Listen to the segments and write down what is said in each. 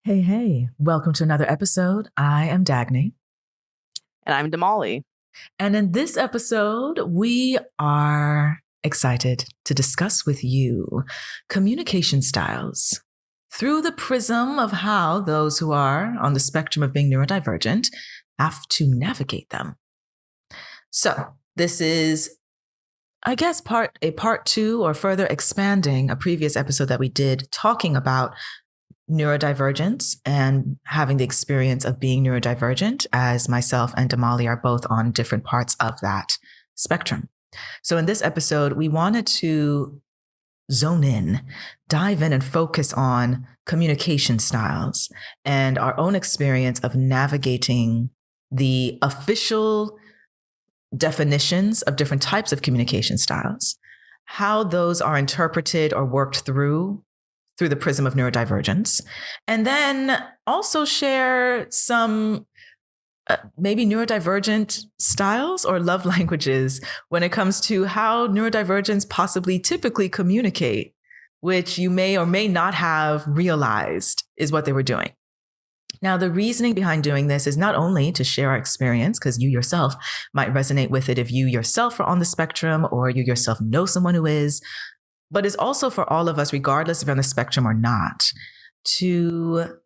Hey, hey, welcome to another episode. I am Dagny. And I'm Damali. And in this episode, we are excited to discuss with you communication styles through the prism of how those who are on the spectrum of being neurodivergent have to navigate them. So, this is, I guess, part two or further expanding a previous episode that we did talking about neurodivergence and having the experience of being neurodivergent, as myself and Damali are both on different parts of that spectrum. So in this episode, we wanted to dive in and focus on communication styles and our own experience of navigating the official definitions of different types of communication styles, how those are interpreted or worked through the prism of neurodivergence, and then also share some maybe neurodivergent styles or love languages when it comes to how neurodivergents possibly typically communicate, which you may or may not have realized is what they were doing. Now, the reasoning behind doing this is not only to share our experience, because you yourself might resonate with it if you yourself are on the spectrum or you yourself know someone who is, but it's also for all of us, regardless if you're on the spectrum or not, to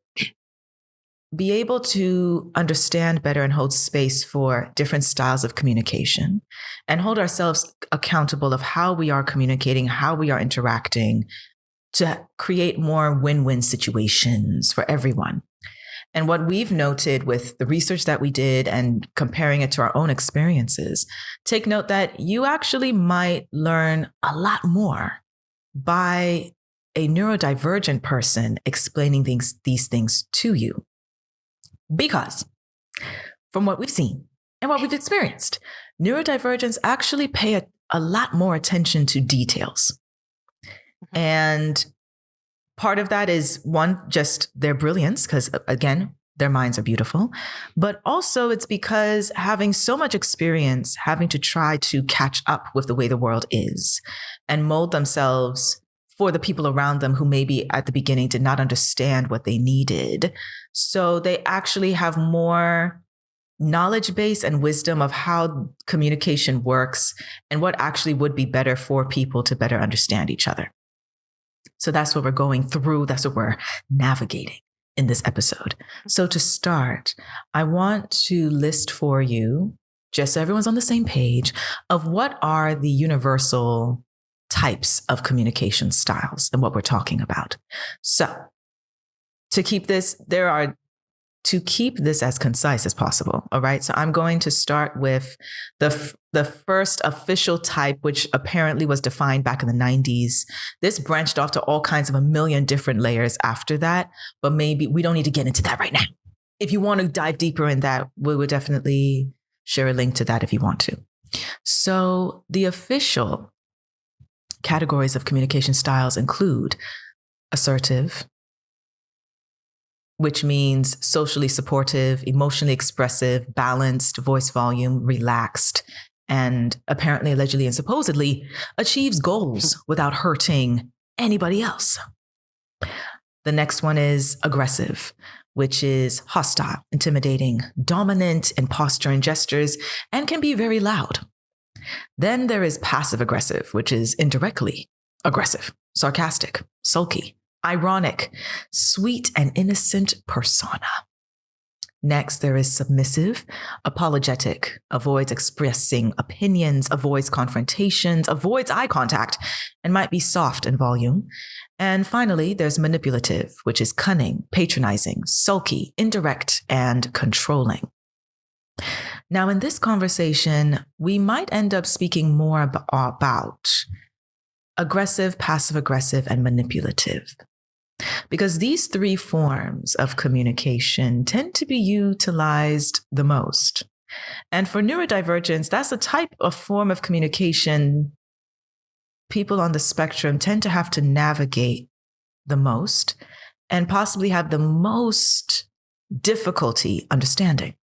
be able to understand better and hold space for different styles of communication and hold ourselves accountable of how we are communicating, how we are interacting to create more win-win situations for everyone. And what we've noted with the research that we did and comparing it to our own experiences, take note that you actually might learn a lot more by a neurodivergent person explaining these things to you. Because from what we've seen and what we've experienced, neurodivergents actually pay a lot more attention to details. And part of that is, one, just their brilliance, because again, their minds are beautiful, but also it's because having so much experience, having to try to catch up with the way the world is and mold themselves for the people around them who maybe at the beginning did not understand what they needed. So they actually have more knowledge base and wisdom of how communication works and what actually would be better for people to better understand each other. So that's what we're going through. That's what we're navigating in this episode. So to start, I want to list for you, just so everyone's on the same page, of what are the universal types of communication styles and what we're talking about. So to keep this as concise as possible. All right. So I'm going to start with the first official type, which apparently was defined back in the 90s. This branched off to all kinds of a million different layers after that, but maybe we don't need to get into that right now. If you want to dive deeper in that, we would definitely share a link to that if you want to. So the official categories of communication styles include assertive, which means socially supportive, emotionally expressive, balanced, voice volume, relaxed, and apparently, allegedly, and supposedly achieves goals without hurting anybody else. The next one is aggressive, which is hostile, intimidating, dominant in posture and gestures, and can be very loud. Then there is passive aggressive, which is indirectly aggressive, sarcastic, sulky, ironic, sweet and innocent persona. Next, there is submissive, apologetic, avoids expressing opinions, avoids confrontations, avoids eye contact, and might be soft in volume. And finally, there's manipulative, which is cunning, patronizing, sulky, indirect, and controlling. Now, in this conversation, we might end up speaking more about aggressive, passive-aggressive, and manipulative, because these three forms of communication tend to be utilized the most. And for neurodivergence, that's a type of form of communication people on the spectrum tend to have to navigate the most and possibly have the most difficulty understanding.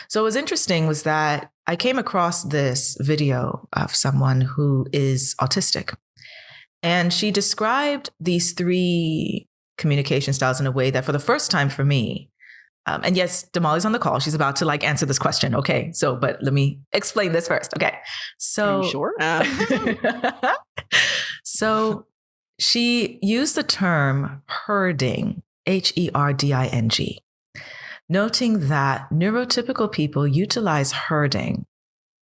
So what was interesting was that I came across this video of someone who is autistic, and she described these three communication styles in a way that for the first time for me, and yes, Damali's on the call. She's about to answer this question. Okay. So, but let me explain this first. Okay. So, are you sure? So she used the term herding, herding, noting that neurotypical people utilize herding,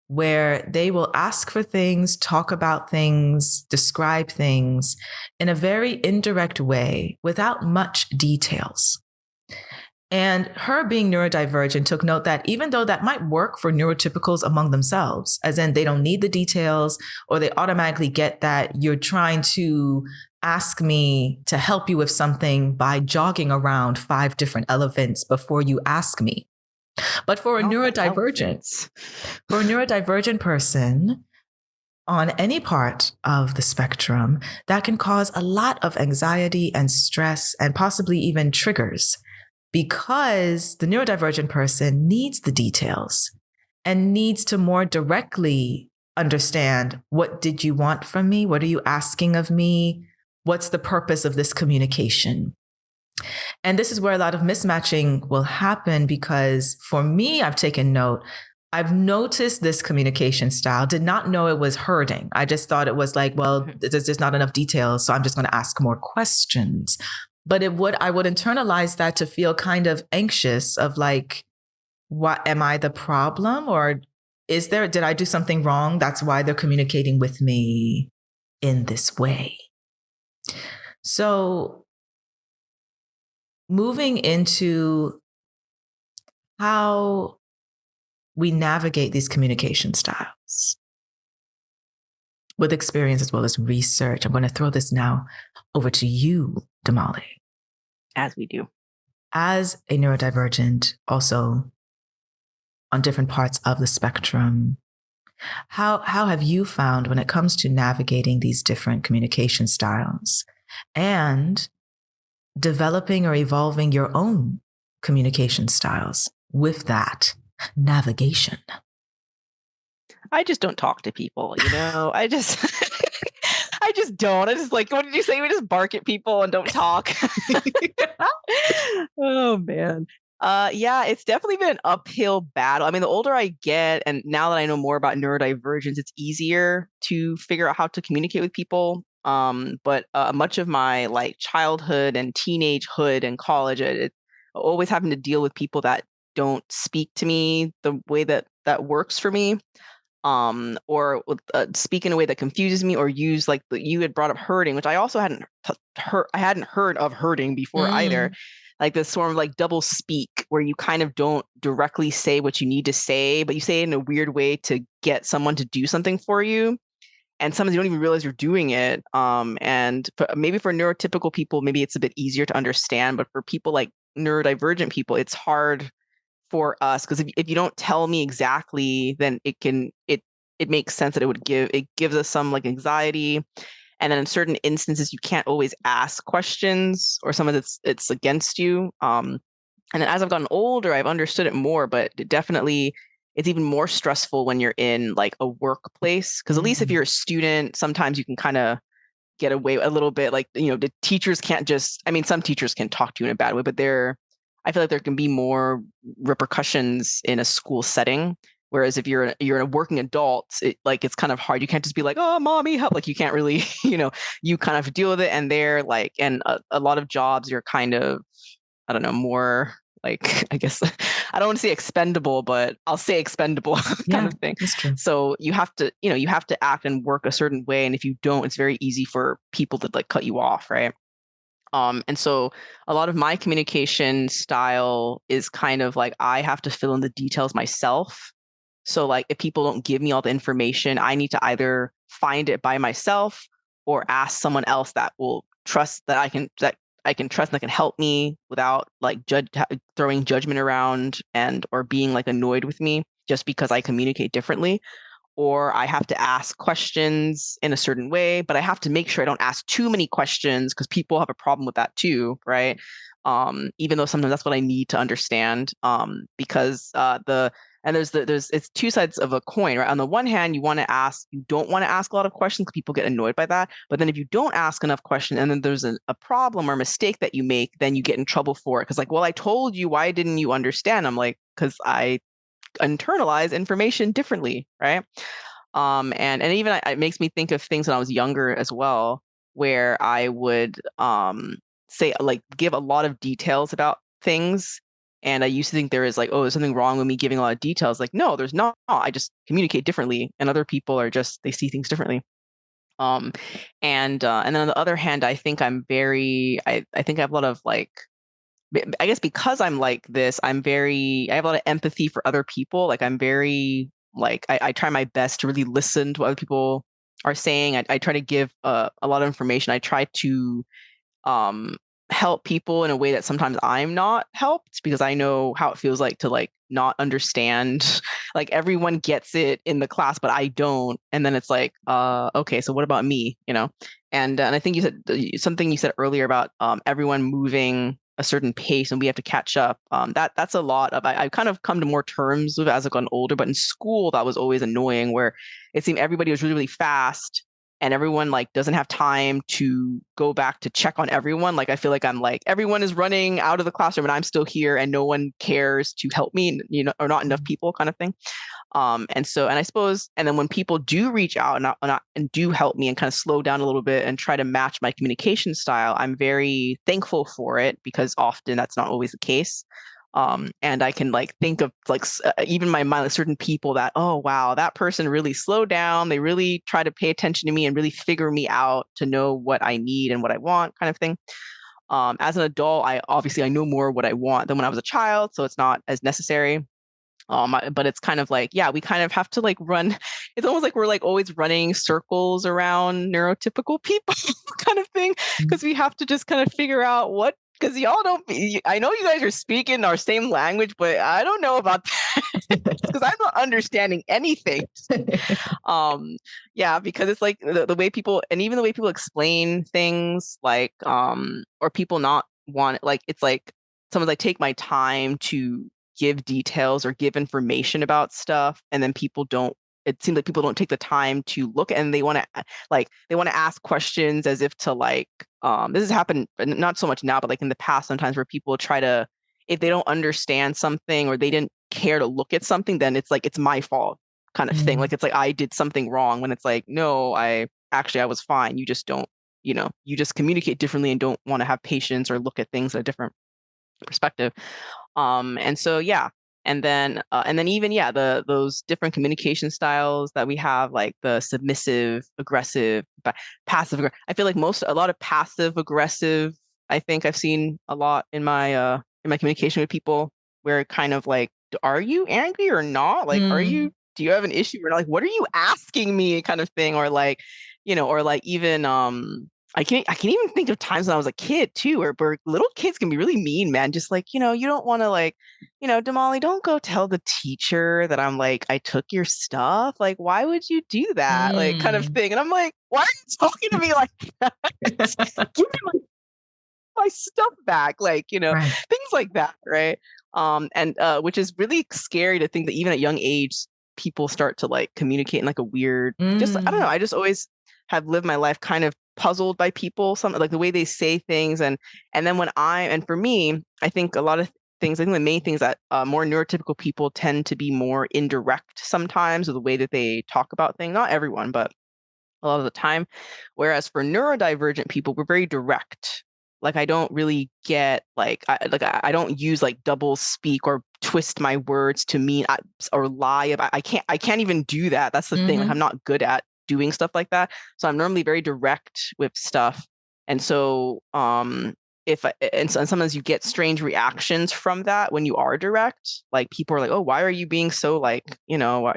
where they will ask for things, talk about things, describe things in a very indirect way without much details. And her being neurodivergent took note that even though that might work for neurotypicals among themselves, as in they don't need the details or they automatically get that you're trying to ask me to help you with something by jogging around 5 different elephants before you ask me. But for a neurodivergent person on any part of the spectrum, that can cause a lot of anxiety and stress and possibly even triggers, because the neurodivergent person needs the details and needs to more directly understand, what did you want from me? What are you asking of me? What's the purpose of this communication? And this is where a lot of mismatching will happen, because for me, I've taken note. I've noticed this communication style, did not know it was herding. I just thought it was like, well, there's just not enough details, so I'm just going to ask more questions. But I would internalize that to feel kind of anxious of like, what, am I the problem? Or did I do something wrong? That's why they're communicating with me in this way. So moving into how we navigate these communication styles with experience as well as research. I'm going to throw this now over to you, Damali. As we do. As a neurodivergent, also on different parts of the spectrum, how have you found, when it comes to navigating these different communication styles and developing or evolving your own communication styles with that navigation? I just don't talk to people, I just I just don't. I just, like, what did you say? We just bark at people and don't talk. Oh man. Yeah, it's definitely been an uphill battle. I mean, the older I get, and now that I know more about neurodivergence, it's easier to figure out how to communicate with people. But much of my childhood and teenagehood and college, it always having to deal with people that don't speak to me the way that works for me. Or speak in a way that confuses me, or use you had brought up herding, which I also hadn't heard of herding before either. Like this sort of double speak, where you kind of don't directly say what you need to say, but you say it in a weird way to get someone to do something for you. And sometimes you don't even realize you're doing it. And maybe for neurotypical people, maybe it's a bit easier to understand, but for people like neurodivergent people, it's hard for us, because if you don't tell me exactly, then it makes sense that it gives us some anxiety. And then in certain instances, you can't always ask questions, or some of it's against you. And then as I've gotten older, I've understood it more, but it's even more stressful when you're in a workplace, because at least if you're a student, sometimes you can kind of get away a little bit. The teachers can't just, I mean, some teachers can talk to you in a bad way, but I feel like there can be more repercussions in a school setting. Whereas if you're a working adult, it's kind of hard. You can't just be like, "Oh, mommy, help!" You can't really, you kind of deal with it. And and a lot of jobs, you're kind of, I don't know, more I guess I don't want to say expendable, but I'll say expendable kind of thing. That's true. So you have to act and work a certain way, and if you don't, it's very easy for people to cut you off, right? And so a lot of my communication style is kind of I have to fill in the details myself. So if people don't give me all the information, I need to either find it by myself or ask someone else that will trust, that I can trust, and that can help me without throwing judgment around or being annoyed with me just because I communicate differently. Or I have to ask questions in a certain way, but I have to make sure I don't ask too many questions, because people have a problem with that too, right? Even though sometimes that's what I need to understand, because And it's two sides of a coin, right? On the one hand, you don't want to ask a lot of questions because people get annoyed by that. But then if you don't ask enough questions and then there's a problem or mistake that you make, then you get in trouble for it. Because like, well, I told you, why didn't you understand? I'm like, because I internalize information differently, right? And even it makes me think of things when I was younger as well, where I would say like give a lot of details about things. And I used to think there is like, oh, there's something wrong with me giving a lot of details. Like, no, there's not. I just communicate differently, and other people are just they see things differently. Um, and then on the other hand, I think I think I have a lot of like I guess because I'm like this, I have a lot of empathy for other people. Like I'm very like I try my best to really listen to what other people are saying. I try to give a lot of information. I try to um help people in a way that sometimes I'm not helped because I know how it feels like to like not understand. Like everyone gets it in the class, but I don't. And then it's like, okay, so what about me? You know? And I think you said something you said earlier about everyone moving a certain pace and we have to catch up. That's a lot of I've kind of come to more terms with it as I've gotten older, but in school that was always annoying where it seemed everybody was really, really fast and everyone like doesn't have time to go back to check on everyone. Like I feel like I'm like everyone is running out of the classroom and I'm still here and no one cares to help me, you know, or not enough people kind of thing. And I suppose, and then when people do reach out and do help me and kind of slow down a little bit and try to match my communication style, I'm very thankful for it because often that's not always the case. And I can like think of like even my mind, like certain people that, oh, wow, that person really slowed down. They really try to pay attention to me and really figure me out to know what I need and what I want kind of thing. As an adult, I know more what I want than when I was a child, so it's not as necessary. But it's kind of like, yeah, we kind of have to like run. It's almost like we're like always running circles around neurotypical people kind of thing, because we have to just kind of figure out because y'all don't, I know you guys are speaking our same language, but I don't know about that because I'm not understanding anything. Yeah, because it's like the way people, and even the way people explain things like, or people not want, like, it's like someone's like, take my time to give details or give information about stuff, and then it seems like people don't take the time to look and they want to ask questions as if to like this has happened not so much now but like in the past sometimes where people try to, if they don't understand something or they didn't care to look at something, then it's like it's my fault kind of thing. Like it's like I did something wrong when it's like, no, I was fine. You just don't, you just communicate differently and don't want to have patience or look at things at a different perspective. And so yeah, and then even yeah, those different communication styles that we have, like the submissive, aggressive, passive. I feel like a lot of passive aggressive. I think I've seen a lot in my communication with people where it kind of like, are you angry or not? Like, do you have an issue or not? Like, what are you asking me? Kind of thing, or like, or like even I can even think of times when I was a kid too, where little kids can be really mean, man. Just like, you don't want to like, Damali, don't go tell the teacher that I'm like, I took your stuff. Like, why would you do that? Like kind of thing. And I'm like, why are you talking to me like that? Give me my stuff back. Like, Right. things like that. Right. And which is really scary to think that even at young age, people start to like communicate in like a weird, just, I don't know. I just always have lived my life kind of puzzled by people, some like the way they say things. And then and for me, I think a lot of things, I think the main things that more neurotypical people tend to be more indirect sometimes with the way that they talk about things. Not everyone, but a lot of the time. Whereas for neurodivergent people, we're very direct. Like I don't really get I don't use like double speak or twist my words to mean or lie about. I can't even do that. That's the thing. Like I'm not good at doing stuff like that. So I'm normally very direct with stuff. And so and sometimes you get strange reactions from that when you are direct. Like people are like, "Oh, why are you being so like, what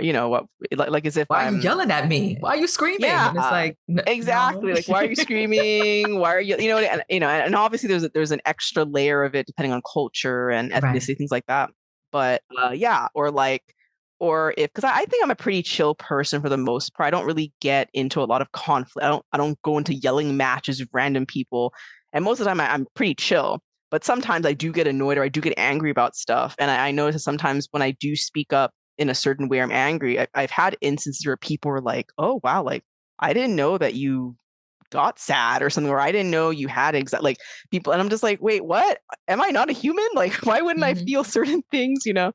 like as if Why are you I'm." yelling at me? Why are you screaming? Yeah, And it's like, no. exactly. Like, why are you screaming? Why are you, and obviously there's an extra layer of it depending on culture and Right. ethnicity, things like that. But yeah, or if, because I think I'm a pretty chill person for the most part. I don't really get into a lot of conflict. I don't go into yelling matches with random people. And most of the time I'm pretty chill. But sometimes I do get annoyed or I do get angry about stuff. And I notice that sometimes when I do speak up, in a certain way, I'm angry. I've had instances where people were like, "Oh wow, like I didn't know that you got sad or something, or I didn't know you had like people," and I'm just like, "Wait, what? Am I not a human? Like, why wouldn't I Mhm. feel certain things?" And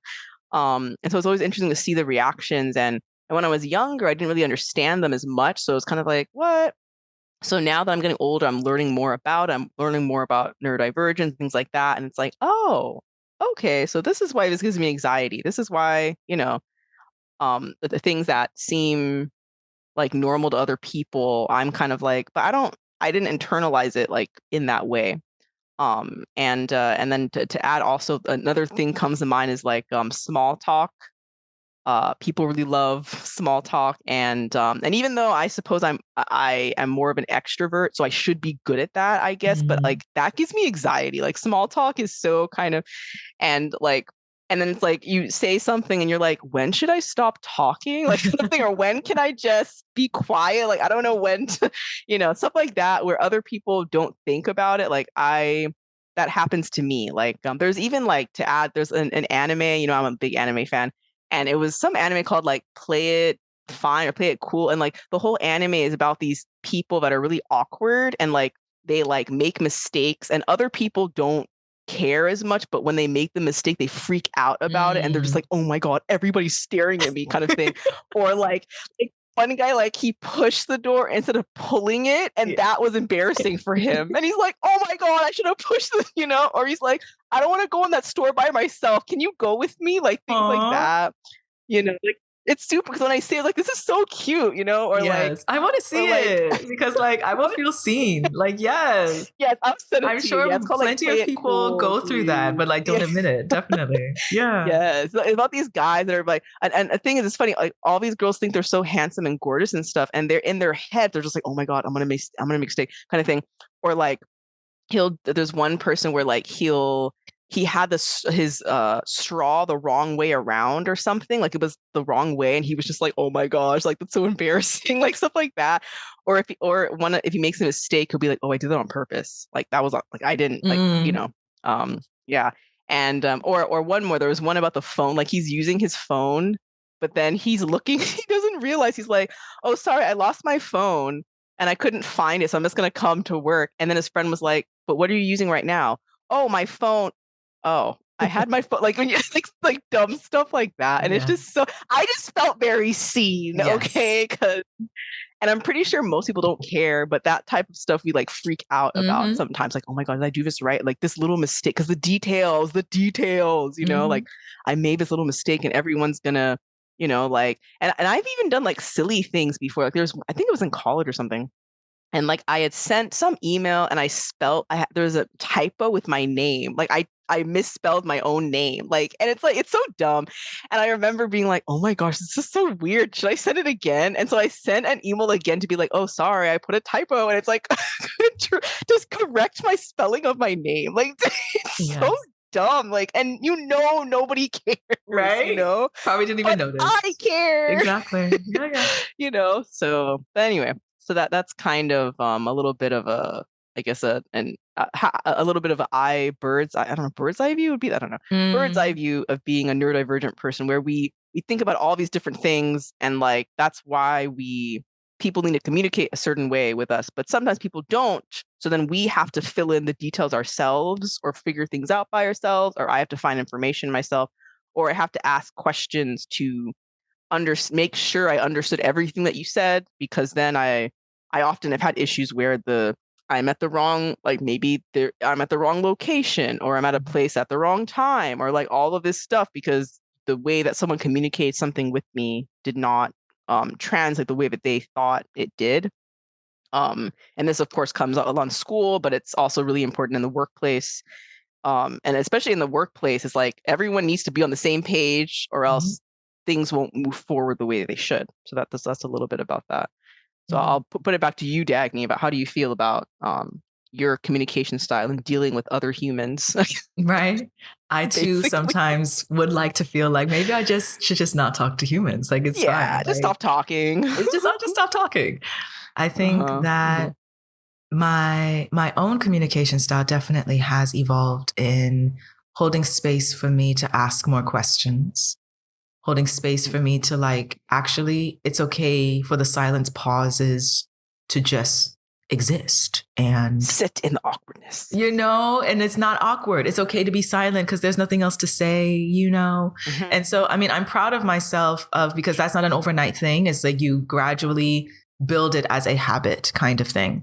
so it's always interesting to see the reactions. And when I was younger, I didn't really understand them as much, so it's kind of like, what? So now that I'm getting older, I'm learning more about neurodivergence, things like that. And it's like, oh, okay, so this is why this gives me anxiety. This is why, the things that seem like normal to other people, I'm kind of like, but I didn't internalize it like in that way. And then to add also another thing comes to mind is like small talk. People really love small talk, and even though I suppose I am more of an extrovert, so I should be good at that, I guess, but Mm. like that gives me anxiety. Like small talk is so kind of, and like, and then it's like you say something and you're like, when should I stop talking? Like something, or when can I just be quiet? Like I don't know when to, stuff like that where other people don't think about it. That happens to me. Like there's even like to add, there's an anime, I'm a big anime fan, and it was some anime called like Play It Fine or Play It Cool, and like the whole anime is about these people that are really awkward, and like they like make mistakes and other people don't care as much, but when they make the mistake they freak out about it and they're just Mm. like, oh my god, everybody's staring at me, kind of thing. Or like one guy, like he pushed the door instead of pulling it, and Yeah. that was embarrassing for him, and he's like, oh my god, I should have pushed this, or he's like, I don't want to go in that store by myself, can you go with me, like things like Aw. that. Like it's super, because when I say it, like, this is so cute, Yes. I want to or see like it because like I you will want feel seen. Like, yes. yes, I'll send it I'm to you. Yeah, it's sure called like plenty Play of It people Cool, go I through that, believe. but like don't Yeah. admit it. Definitely. Yeah. Yes, it's about these guys that are like, and the thing is, it's funny. Like all these girls think they're so handsome and gorgeous and stuff, and they're in their head, they're just like, oh my god, I'm gonna make a mistake, kind of thing. Or like there's one person where like he had his straw the wrong way around or something, like it was the wrong way, and he was just like, oh my gosh, like that's so embarrassing, like stuff like that. Or if he makes a mistake, he'll be like, oh, I did that on purpose, like that was like I didn't, like, Mm. yeah. And or one more, there was one about the phone, like he's using his phone, but then he's looking, he doesn't realize, he's like, oh sorry, I lost my phone and I couldn't find it, so I'm just gonna come to work. And then his friend was like, but what are you using right now? Oh, my phone. Oh, I had my phone. Like when you like dumb stuff like that, and it's Yeah. just so, I just felt very seen. Yes. Okay, and I'm pretty sure most people don't care, but that type of stuff we like freak out about Mm-hmm. sometimes. Like, oh my god, did I do this right? Like this little mistake, because the details, Mm-hmm. like I made this little mistake, and everyone's gonna, like, and I've even done like silly things before. Like I think it was in college or something, and like I had sent some email and there was a typo with my name. Like I misspelled my own name. Like, and it's like it's so dumb. And I remember being like, "Oh my gosh, this is so weird. Should I send it again?" And so I sent an email again to be like, "Oh, sorry, I put a typo." And it's like, just correct my spelling of my name. Like it's so Yes. dumb. Like, and nobody cares, Right? Probably didn't even but notice. I care. Exactly. Yeah, yeah. So but anyway, so that's kind of a little bit of a, I guess, a little bit of I don't know, bird's eye view would be, I don't know, bird's eye Mm. view of being a neurodivergent person, where we think about all these different things, and like that's why people need to communicate a certain way with us, but sometimes people don't, so then we have to fill in the details ourselves or figure things out by ourselves, or I have to find information myself, or I have to ask questions to make sure I understood everything that you said, because then I often have had issues where I'm at the wrong, like maybe I'm at the wrong location, or I'm at a place at the wrong time, or like all of this stuff, because the way that someone communicates something with me did not translate the way that they thought it did. And this of course comes out along school, but it's also really important in the workplace. And especially in the workplace, it's like everyone needs to be on the same page, or Mhm. else things won't move forward the way they should. So that's a little bit about that. So Mhm. I'll put it back to you, Dagny, about how do you feel about your communication style and dealing with other humans, Right. I too basically. sometimes would like to feel like maybe I just should just not talk to humans. Like it's Yeah, fine. just Like stop talking. I'll just stop talking. I think Uh-huh. that my own communication style definitely has evolved in holding space for me to ask more questions, holding space for me to like, actually, it's okay for the silence pauses to just exist and sit in the awkwardness, and it's not awkward. It's okay to be silent because there's nothing else to say, Mm-hmm. And so, I mean, I'm proud of myself because that's not an overnight thing. It's like you gradually build it as a habit kind of thing.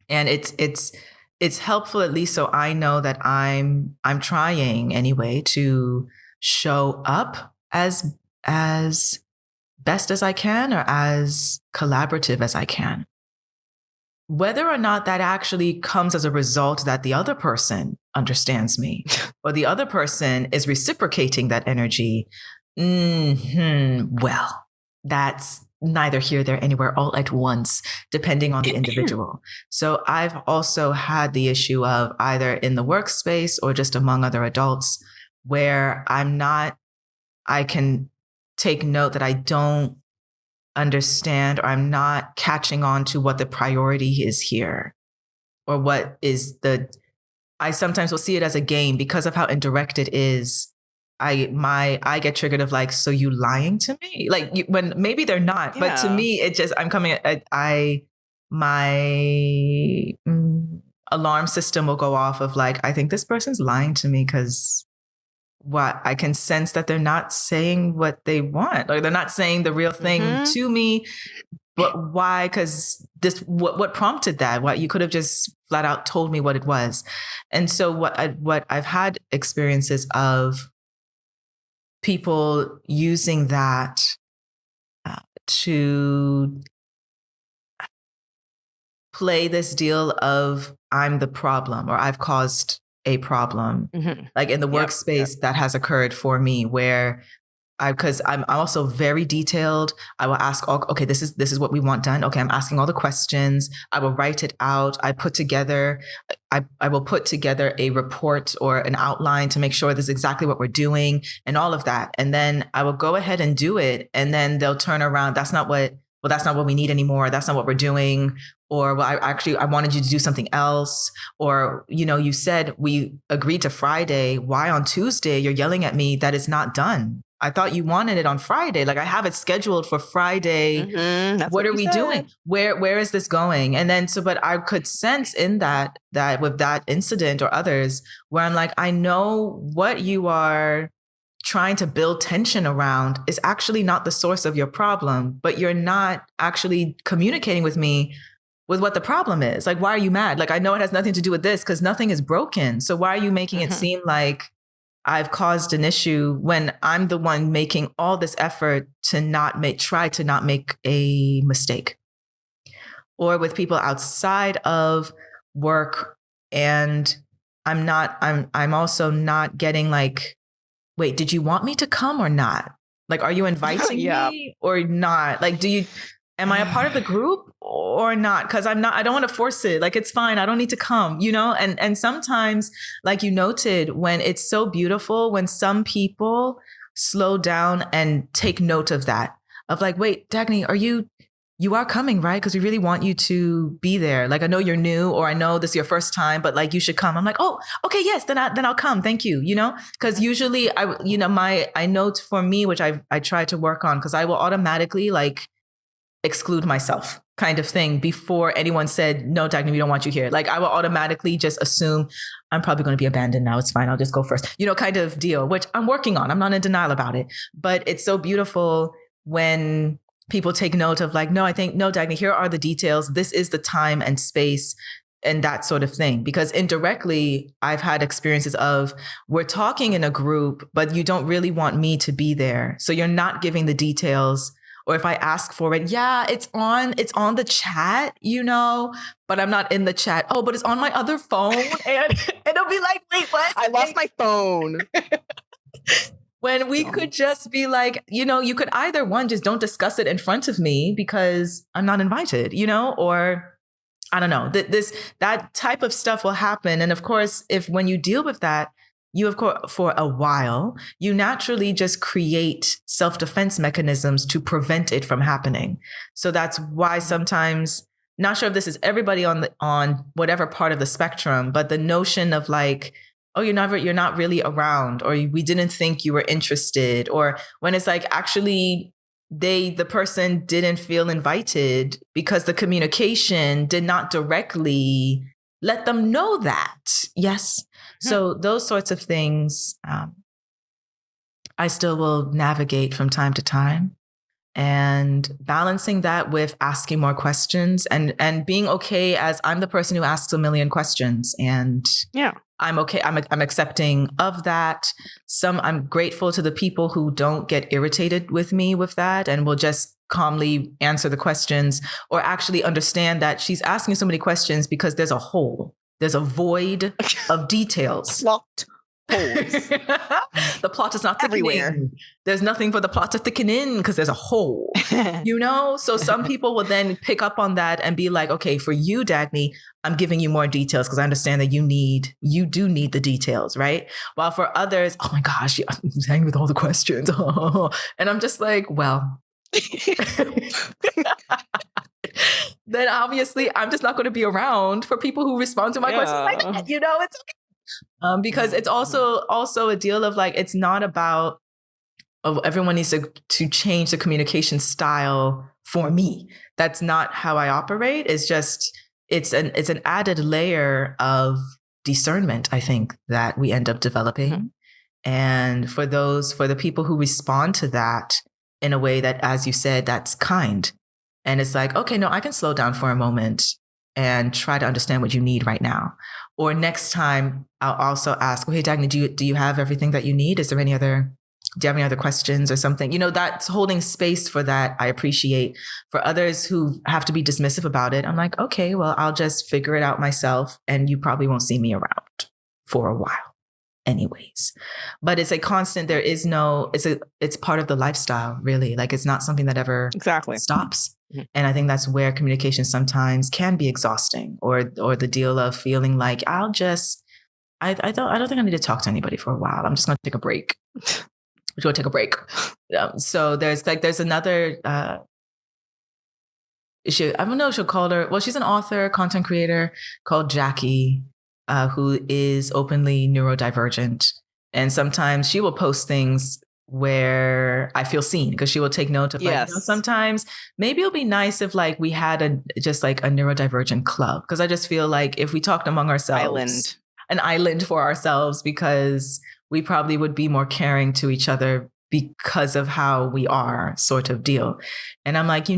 And it's helpful, at least so I know that I'm trying anyway to show up as best as I can or as collaborative as I can. Whether or not that actually comes as a result that the other person understands me or the other person is reciprocating that energy, well, that's neither here, there, anywhere, all at once, depending on the individual. So I've also had the issue of either in the workspace or just among other adults where I can take note that I don't understand or I'm not catching on to what the priority is here or what is I sometimes will see it as a game because of how indirect it is. I get triggered of like, so you lying to me? Like when maybe they're not, but to me, it just, I'm coming, my alarm system will go off of like, I think this person's lying to me because what I can sense that they're not saying what they want, or they're not saying the real thing to me. But why? Because what prompted that? What you could have just flat out told me what it was. And so what I've had experiences of people using that to play this deal of I'm the problem or I've caused a problem. Like in the workspace that has occurred for me where because I'm also very detailed. I will ask, okay, this is what we want done. Okay, I'm asking all the questions. I will write it out. I will put together a report or an outline to make sure this is exactly what we're doing and all of that. And then I will go ahead and do it. And then they'll turn around. That's not what we need anymore. That's not what we're doing. Or, well, I wanted you to do something else. Or, you said we agreed to Friday. Why on Tuesday you're yelling at me that it's not done? I thought you wanted it on Friday. Like I have it scheduled for Friday. What are we doing? Where is this going? And then, but I could sense in that with that incident or others where I'm like, I know what you are trying to build tension around is actually not the source of your problem, but you're not actually communicating with me with what the problem is. Like, why are you mad? Like, I know it has nothing to do with this because nothing is broken. So why are you making it seem like I've caused an issue when I'm the one making all this effort to try to not make a mistake? Or with people outside of work, and I'm also not getting like, wait, did you want me to come or not? Like, are you inviting me or not? Like, am I a part of the group or not? Because I don't want to force it. Like, it's fine. I don't need to come, And sometimes, like you noted, when it's so beautiful, when some people slow down and take note of that, of like, wait, Dagny, you are coming, right? Because we really want you to be there. Like, I know you're new, or I know this is your first time, but like, you should come. I'm like, oh, okay, yes, then I'll come. Thank you. Because usually I note for me, which I try to work on, because I will automatically like exclude myself kind of thing before anyone said, no, Dagny, we don't want you here. Like I will automatically just assume I'm probably going to be abandoned now. It's fine. I'll just go first, kind of deal, which I'm working on. I'm not in denial about it, but it's so beautiful when people take note of like, no, Dagny, here are the details. This is the time and space and that sort of thing. Because indirectly, I've had experiences of we're talking in a group, but you don't really want me to be there. So you're not giving the details. Or if I ask for it, it's on the chat, but I'm not in the chat. Oh, but it's on my other phone. And it'll be like, wait, what? I lost my phone. When we could just be like, you could either one, just don't discuss it in front of me because I'm not invited, or I don't know, that type of stuff will happen. And of course, when you deal with that, you, of course, for a while, you naturally just create self-defense mechanisms to prevent it from happening. So that's why sometimes, not sure if this is everybody on whatever part of the spectrum, but the notion of like, oh, you're not really around, or we didn't think you were interested, or when it's like actually the person didn't feel invited because the communication did not directly let them know that. Yes. So those sorts of things, I still will navigate from time to time, and balancing that with asking more questions, and being okay as I'm the person who asks a million questions, and I'm okay. I'm accepting of that. I'm grateful to the people who don't get irritated with me with that and will just calmly answer the questions, or actually understand that she's asking so many questions because there's a hole. There's a void of details. Locked holes. The plot is not everywhere. thickening. There's nothing for the plot to thicken in because there's a hole, So some people will then pick up on that and be like, okay, for you, Dagny, I'm giving you more details because I understand that you do need the details, right? While for others, oh my gosh, I'm hanging with all the questions. And I'm just like, well, then obviously I'm just not going to be around for people who respond to my questions like that. It's okay. Because it's also a deal of like, it's not about, oh, everyone needs to change the communication style for me. That's not how I operate. It's just, it's an added layer of discernment, I think, that we end up developing. Mm-hmm. And for the people who respond to that in a way that, as you said, that's kind. And it's like, okay, no, I can slow down for a moment and try to understand what you need right now. Or next time I'll also ask, hey, Dagny, do you have everything that you need? Do you have any other questions or something? That's holding space for that. I appreciate. For others who have to be dismissive about it, I'm like, okay, well, I'll just figure it out myself, and you probably won't see me around for a while anyways. But it's a constant. There is no, it's part of the lifestyle, really. Like, it's not something that ever stops. Mm-hmm. And I think that's where communication sometimes can be exhausting, or the deal of feeling like I don't think I need to talk to anybody for a while. I'm just going to take a break. We're going to take a break. So there's another, I don't know if she'll call her, well, she's an author, content creator called Jackie, who is openly neurodivergent. And sometimes she will post things where I feel seen, because she will take note of sometimes maybe it'll be nice if like we had just like a neurodivergent club. Because I just feel like if we talked among ourselves, an island for ourselves, because we probably would be more caring to each other because of how we are, sort of deal. And I'm like,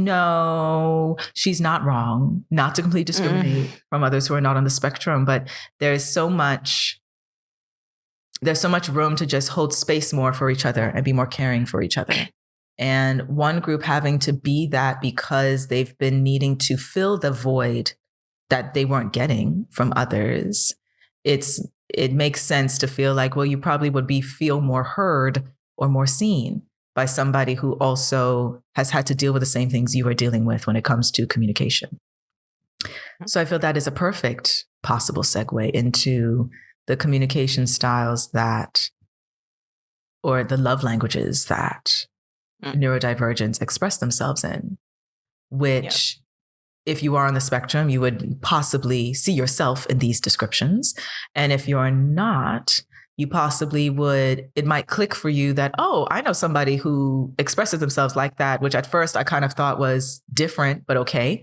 she's not wrong, not to completely discriminate from others who are not on the spectrum, but there's so much room to just hold space more for each other and be more caring for each other. And one group having to be that because they've been needing to fill the void that they weren't getting from others. It makes sense to feel like, well, you probably would feel more heard or more seen by somebody who also has had to deal with the same things you are dealing with when it comes to communication. So I feel that is a perfect possible segue into the communication styles or the love languages that neurodivergents express themselves in, which if you are on the spectrum, you would possibly see yourself in these descriptions. And if you're not, you possibly it might click for you that, oh, I know somebody who expresses themselves like that, which at first I kind of thought was different, but okay.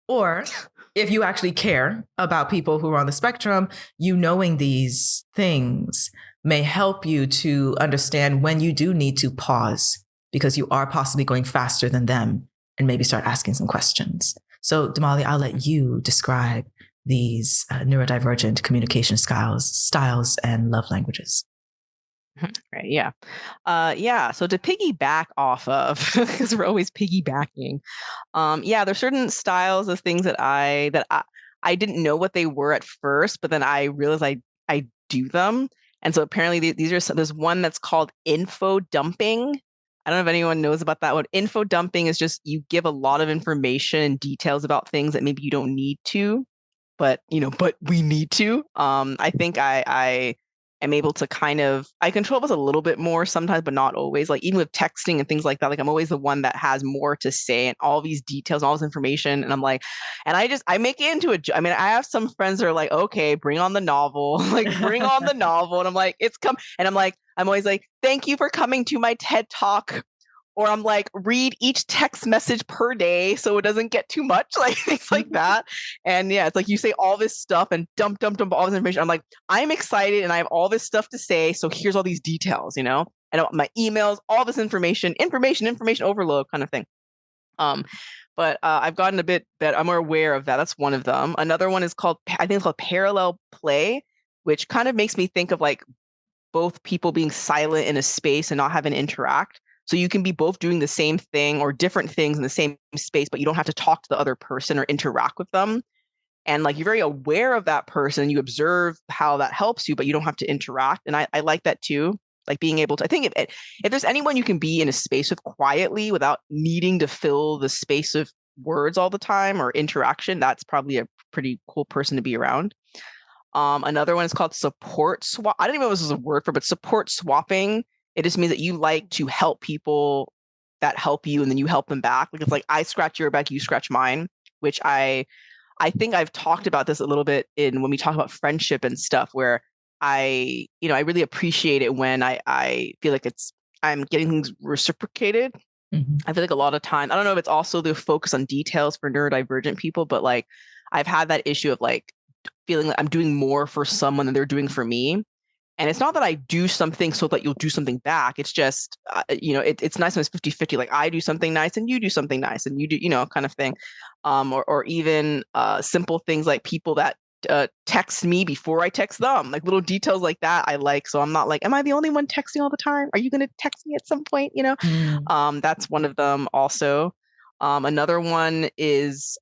Or if you actually care about people who are on the spectrum, knowing these things may help you to understand when you do need to pause, because you are possibly going faster than them, and maybe start asking some questions. So Damali, I'll let you describe these neurodivergent communication styles and love languages. Right. Yeah. So to piggyback off of, because we're always piggybacking. There's certain styles of things that I didn't know what they were at first, but then I realized I do them. And so apparently there's one that's called info dumping. I don't know if anyone knows about that one. Info dumping is just you give a lot of information and details about things that maybe you don't need to, but we need to. I think I am able to I control this a little bit more sometimes, but not always. Like even with texting and things like that, like I'm always the one that has more to say and all these details, all this information. And I'm like, and I make it into I mean, I have some friends that are like, okay, bring on the novel, like bring on the novel. And I'm like, I'm always like, thank you for coming to my TED Talk. Or I'm like, read each text message per day so it doesn't get too much, like things like that. And yeah, it's like you say all this stuff and dump all this information. I'm like, I'm excited and I have all this stuff to say. So here's all these details, and my emails, all this information overload kind of thing. But I've gotten a bit better. I'm more aware of that. That's one of them. Another one is I think it's called parallel play, which kind of makes me think of like both people being silent in a space and not having to interact. So you can be both doing the same thing or different things in the same space, but you don't have to talk to the other person or interact with them. And like you're very aware of that person, you observe how that helps you, but you don't have to interact. And I like that too. Like being able to, I think if there's anyone you can be in a space with quietly without needing to fill the space of words all the time or interaction, that's probably a pretty cool person to be around. Another one is called support swap. I don't even know if this is a word but support swapping. It just means that you like to help people that help you and then you help them back. Like it's like I scratch your back, you scratch mine, which I think I've talked about this a little bit when we talk about friendship and stuff, where I really appreciate it when I feel like I'm getting things reciprocated. Mm-hmm. I feel like a lot of time, I don't know if it's also the focus on details for neurodivergent people, but like I've had that issue of like feeling like I'm doing more for someone than they're doing for me. And it's not that I do something so that you'll do something back. It's just, it's nice when it's 50-50. Like I do something nice and you do something nice and you do, kind of thing. Or even simple things like people that text me before I text them, like little details like that I like. So I'm not like, am I the only one texting all the time? Are you going to text me at some point? That's one of them also. Another one is,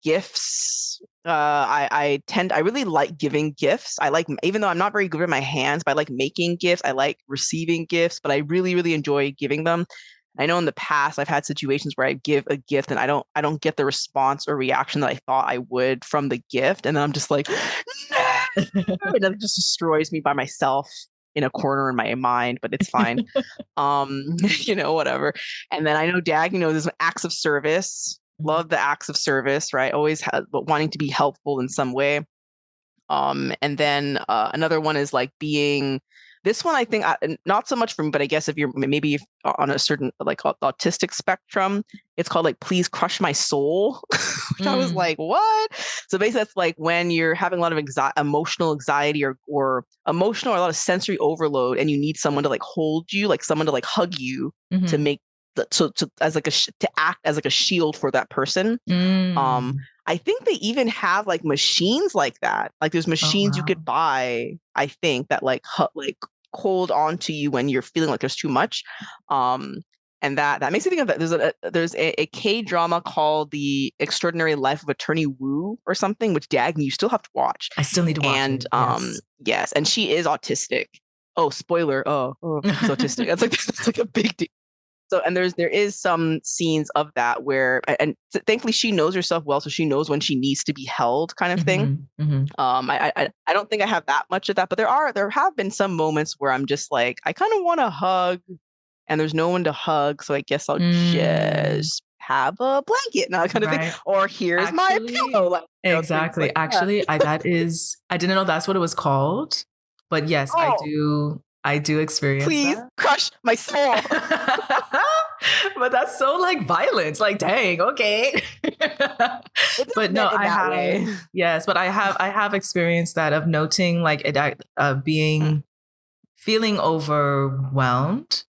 gifts. I really like giving gifts. I like, even though I'm not very good with my hands, but I like making gifts. I like receiving gifts, but I really, really enjoy giving them. I know in the past I've had situations where I give a gift and I don't get the response or reaction that I thought I would from the gift. And then I'm just like, no! And it just destroys me by myself in a corner in my mind, but it's fine. Whatever. And then I know Dagny there's acts of service. Love the acts of service, right? Always but wanting to be helpful in some way. And then another one is like being, this one I think not so much for me, but I guess if you're maybe on a certain like autistic spectrum, it's called like please crush my soul, which I was like, what? So basically that's like when you're having a lot of emotional anxiety or emotional or a lot of sensory overload and you need someone to like hold you, like someone to like hug you to make to act as like a shield for that person. I think they even have like machines like that. Like there's machines you could buy, I think, that like hold on to you when you're feeling like there's too much. And that makes me think of that. There's a K-drama called The Extraordinary Life of Attorney Wu or something, which Dagny, you still have to watch. I still need to watch it. Yes, and she is autistic. Oh, spoiler. Oh, she's autistic. That's like a big deal. So, and there is some scenes of that where, and thankfully she knows herself well, so she knows when she needs to be held, kind of thing. I don't think I have that much of that, but there have been some moments where I'm just like, I kind of want to hug, and there's no one to hug, so I guess I'll just have a blanket now, kind of thing. Or here's my pillow. Like, exactly. Like actually, I didn't know that's what it was called, but yes, I do experience please that. crush my soul. But that's so like violent. Like, dang, okay. But no, I have. Yes, but I have experienced that of noting like it feeling overwhelmed.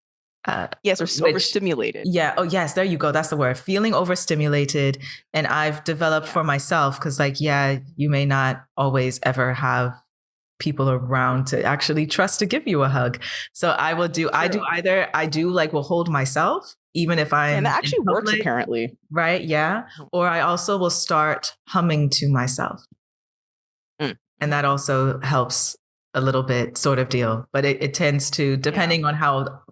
Yes, or overstimulated. Yeah. Oh, yes. There you go. That's the word. Feeling overstimulated. And I've developed for myself because, like, you may not always ever have people around to actually trust to give you a hug. So I will do, will hold myself, even if I'm and that actually works apparently. Right. Yeah. Or I also will start humming to myself. And that also helps a little bit sort of deal, but it tends to, depending on how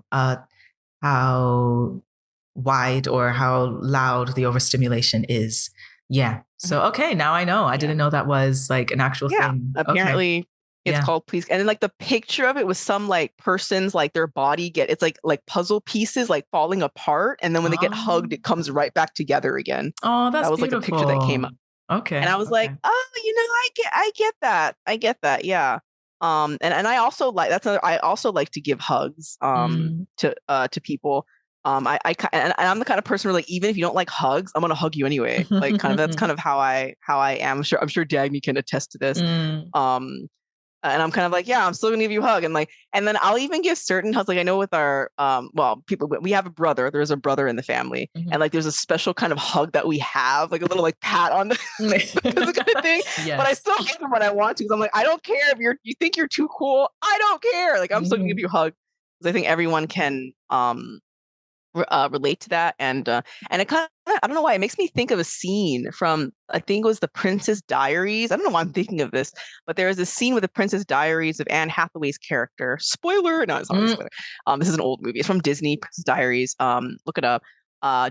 wide or how loud the overstimulation is. Yeah. So, okay. Now I know. I didn't know that was like an actual thing. Apparently It's Yeah. called Please. And then like the picture of it was some like person's like their body it's like puzzle pieces like falling apart. And then when they get hugged, Oh, it comes right back together again. oh, That that's was like a picture that came up. beautiful. And Okay. I was like, Okay. oh, I get that. I get that. Yeah. And I also like I also like to give hugs Mm. to people. And I'm the kind of person where like even if you don't like hugs, I'm gonna hug you anyway. Like kind of that's kind of how I am. I'm sure Dagny can attest to this. Mm. Um and I'm kind of like, yeah, I'm still gonna give you a hug. And then I'll even give certain hugs. Like I know with our, people, we have a brother, there's a brother in the family. And Mhm. like, there's a special kind of hug that we have, like a little like pat on the, the kind of thing. But I Yes. still give him when I want to. Cause I'm like, I don't care if you think you're too cool. I don't care. Like I'm still gonna give Mhm. you a hug. Cause I think everyone can, relate to that. And it kind of, I don't know why it makes me think of a scene from, I think it was the Princess Diaries. I don't know why I'm thinking of this, but there is a scene with the Princess Diaries of Anne Hathaway's character. Spoiler, no, it's not really a Mm. spoiler. This is an old movie. It's from Disney, Princess Diaries. Look it up.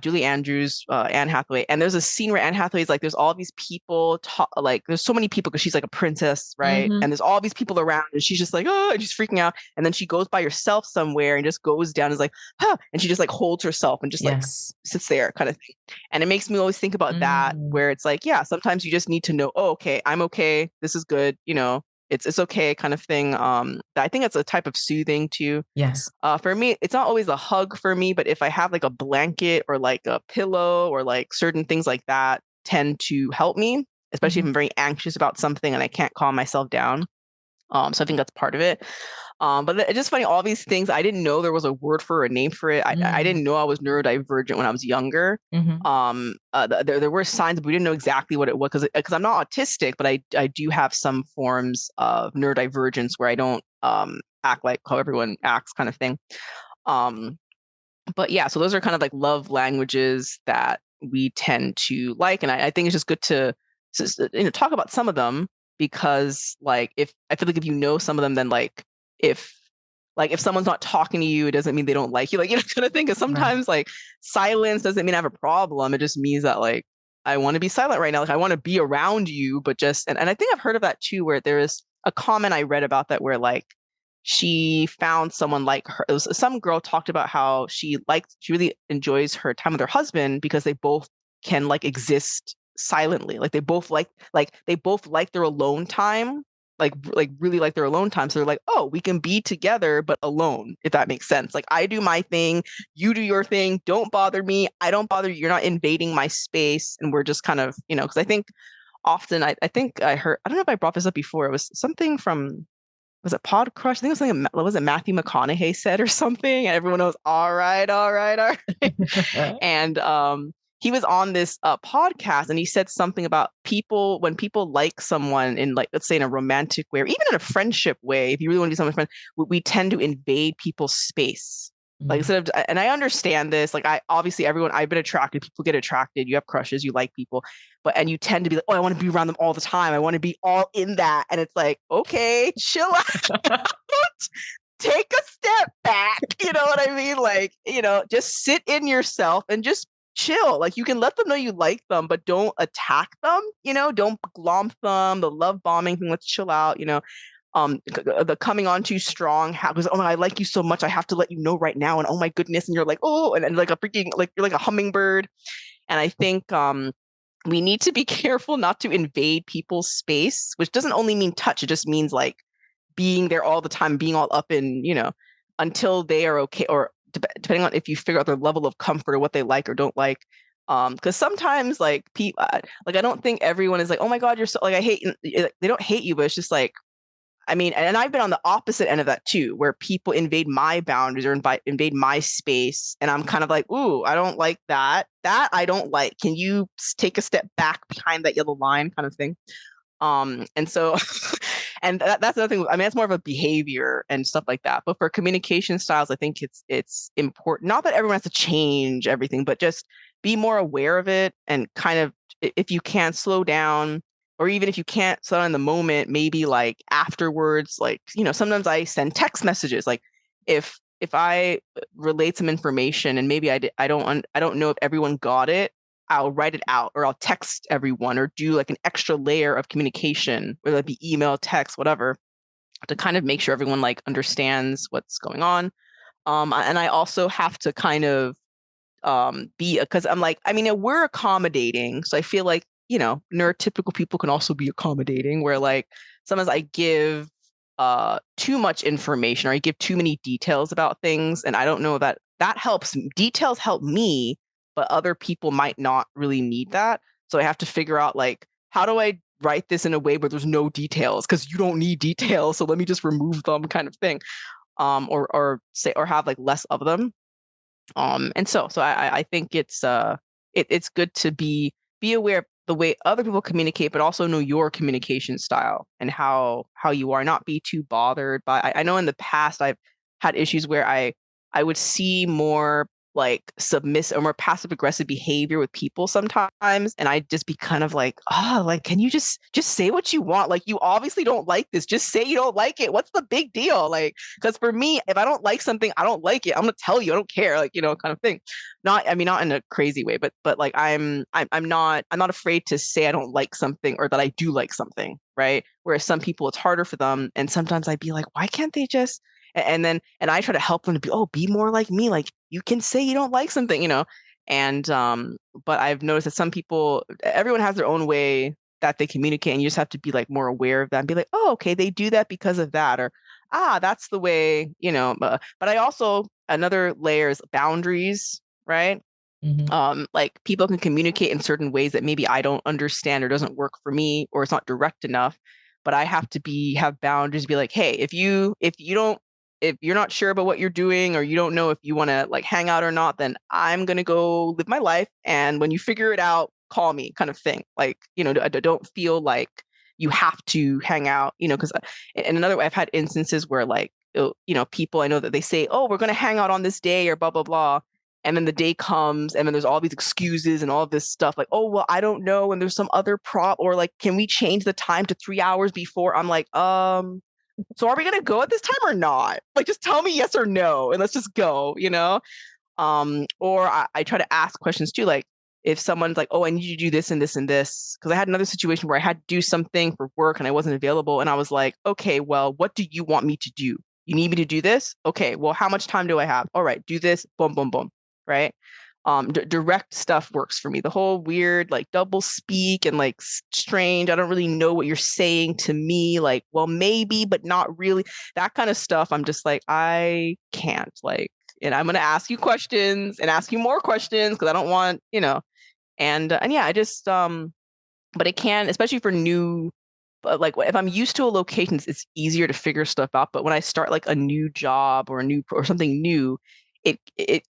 Julie Andrews, Anne Hathaway, and there's a scene where Anne Hathaway's like, there's all these people, like there's so many people because she's like a princess, right? Mhm. And there's all these people around, and she's just like, oh, and she's freaking out. And then she goes by herself somewhere and just goes down, and is like, huh, and she just like holds herself and just like Yes. sits there, kind of thing. And it makes me always think about that, Mm. where it's like, yeah, sometimes you just need to know, oh, okay, I'm okay, this is good, it's okay, kind of thing. I think it's a type of soothing too. Yes. For me, it's not always a hug for me, but if I have like a blanket or like a pillow or like certain things like that tend to help me, especially if Mhm. I'm very anxious about something and I can't calm myself down. So I think that's part of it. But it's just funny, all these things, I didn't know there was a word for a name for it. I Mm. didn't know I was neurodivergent when I was younger. Mhm. There were signs, but we didn't know exactly what it was because I'm not autistic, but I do have some forms of neurodivergence where I don't act like how everyone acts, kind of thing. Um, but yeah, so those are kind of like love languages that we tend to like, and I think it's just good to talk about some of them because like if I feel like if you know some of them, then if if someone's not talking to you, it doesn't mean they don't like you, like kind of thing. Because Right. sometimes like silence doesn't mean I have a problem. It just means that like I want to be silent right now. Like I want to be around you, but just and I think I've heard of that too, where there is a comment I read about that where like she found someone like her. It was, some girl talked about how she really enjoys her time with her husband because they both can like exist silently. Like they both like their alone time, like really like their alone time. So they're like, oh, we can be together but alone, if that makes sense. Like I do my thing, you do your thing. Don't bother me. I don't bother you. You're not invading my space, and we're just kind of because I think often I think I heard, I don't know if I brought this up before. It was something from, was it Pod Crush? I think it was something, was it Matthew McConaughey said or something? And everyone knows, all right, all right, all right. And he was on this podcast and he said something about people, when people like someone in like, let's say in a romantic way, or even in a friendship way, if you really want to be someone's friend, we tend to invade people's space. Like Mm. instead of, and I understand this, like I obviously everyone, I've been attracted, people get attracted, you have crushes, you like people, and you tend to be like, oh, I want to be around them all the time. I want to be all in that. And it's like, okay, chill out. Take a step back. You know what I mean? Like, just sit in yourself and just chill. Like you can let them know you like them, but don't attack them, don't glomp them, the love bombing thing, let's chill out, the coming on too strong, because oh, I like you so much, I have to let you know right now, and oh my goodness, and you're like, oh, and like a freaking, like you're like a hummingbird. And I think we need to be careful not to invade people's space, which doesn't only mean touch, it just means like being there all the time, being all up in, until they are okay, or depending on if you figure out their level of comfort or what they like or don't like. Because sometimes like people, like I don't think everyone is like, oh my God, you're so like I hate. They don't hate you, but it's just like, I mean, and I've been on the opposite end of that too, where people invade my boundaries or invade my space, and I'm kind of like, ooh, I don't like that. That I don't like. Can you take a step back behind that yellow line, kind of thing? And so, and that's another thing. I mean, it's more of a behavior and stuff like that. But for communication styles, I think it's important. Not that everyone has to change everything, but just be more aware of it and kind of, if you can, slow down, or even if you can't slow down in the moment, maybe like afterwards, like, sometimes I send text messages. Like if I relate some information and maybe I don't know if everyone got it, I'll write it out or I'll text everyone or do like an extra layer of communication, whether it be email, text, whatever. to kind of make sure everyone like understands what's going on. And I also have to kind of be, because I'm like, I mean, we're accommodating, so I feel like, neurotypical people can also be accommodating, where like sometimes I give too much information, or I give too many details about things, and I don't know that helps. Details help me, but other people might not really need that. So I have to figure out like, how do I write this in a way where there's no details, because you don't need details, so let me just remove them, kind of thing. Or have like less of them. And so I think it's good to be aware of the way other people communicate, but also know your communication style and how you are. Not be too bothered by. I know in the past I've had issues where I would see more like submissive or more passive aggressive behavior with people sometimes, and I'd just be kind of like, oh, like, can you just say what you want? Like, you obviously don't like this. Just say you don't like it. What's the big deal? Like, because for me, if I don't like something, I don't like it. I'm gonna tell you. I don't care. Like, kind of thing. Not, I mean, not in a crazy way, but like I'm not afraid to say I don't like something, or that I do like something, right? Whereas some people, it's harder for them, and sometimes I'd be like, why can't they just? And I try to help them to be more like me. Like, you can say you don't like something. And but I've noticed that some people, everyone has their own way that they communicate, and you just have to be like more aware of that and be like, oh, okay, they do that because of that, or that's the way. But I also, another layer is boundaries, right? Like, people can communicate in certain ways that maybe I don't understand, or doesn't work for me, or it's not direct enough. But I have to have boundaries, be like, hey, if you're not sure about what you're doing, or you don't know if you want to like hang out or not, then I'm gonna go live my life, and when you figure it out, call me, kind of thing. Like, don't feel like you have to hang out, because in another way, I've had instances where like, people I know that they say, oh, we're gonna hang out on this day, or blah blah blah, and then the day comes, and then there's all these excuses and all of this stuff, like, oh, well, I don't know, and there's some other or like, can we change the time to 3 hours before? I'm like, so are we gonna go at this time or not? Like, just tell me yes or no, and let's just go. Or I try to ask questions too, like, if someone's like, oh, I need you to do this and this and this, because I had another situation where I had to do something for work and I wasn't available, and I was like, okay, well, what do you want me to do? You need me to do this? Okay, well, how much time do I have? All right, do this, boom, boom, boom, right? Direct stuff works for me. The whole weird like double speak and like strange, I don't really know what you're saying to me, like, well, maybe, but not really, that kind of stuff, I'm just like, I can't, like, and I'm going to ask you questions and ask you more questions, because I don't want, and yeah, I just but it can, especially for new, like, if I'm used to a location, it's easier to figure stuff out. But when I start like a new job, or or something new,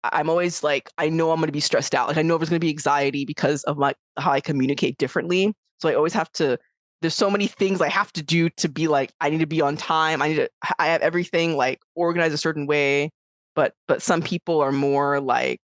I'm always like, I know I'm going to be stressed out. Like, I know there's going to be anxiety because of like how I communicate differently. So I always have to, there's so many things I have to do to be like, I need to be on time. I have everything like organized a certain way. But some people are more like,